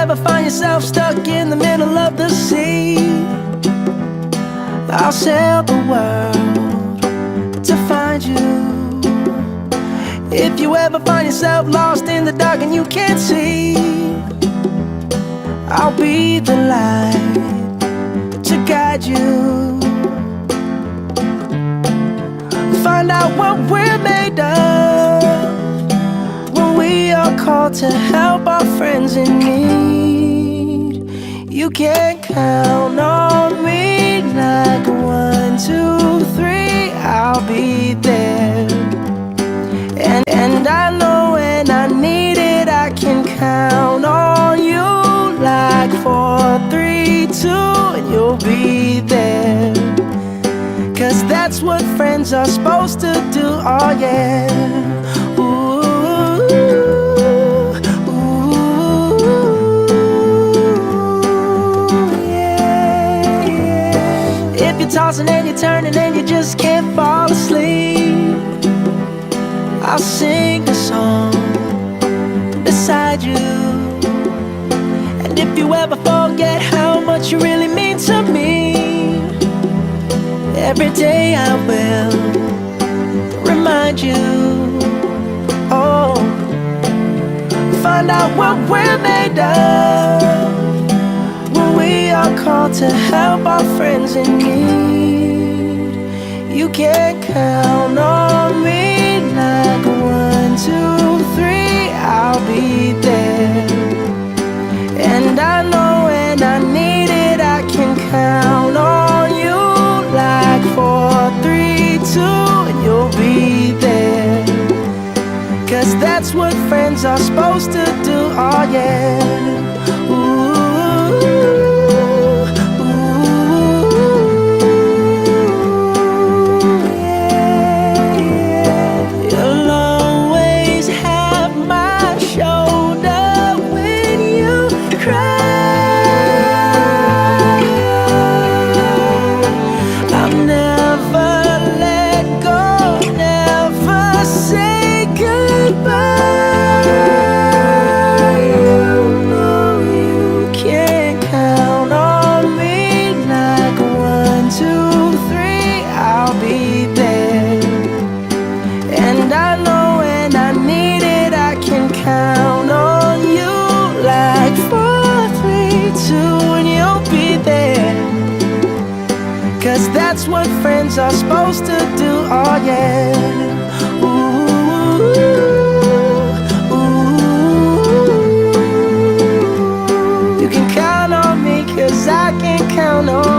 ever find yourself stuck in the middle of the sea, I'll sail the world to find you. If you ever find yourself lost in the dark and you can't see, I'll be the light to guide you. Find out what we're made of when we are called to help our friends in need. You can count on me like 1, 2, 3, I'll be there. And I know when I need it, I can count on you like 4, 3, 2, and you'll be there. 'Cause that's what friends are supposed to do, oh yeah. Ooh, ooh, yeah, yeah. If you're tossing and you're turning and you just can't fall asleep, I'll sing a song beside you. And if you ever forget how much you really mean to me, every day I will remind you. Oh, find out what we're made of when we are called to help our friends in need. You can count on me like 1, 2, 3, I'll be there. And I know when I need it, I can count on you like 4, 3, 2, and you'll be there. 'Cause that's what friends are supposed to do, oh yeah. Ooh, that's what friends are supposed to do, oh yeah. Ooh, ooh. You can count on me 'cause I can count on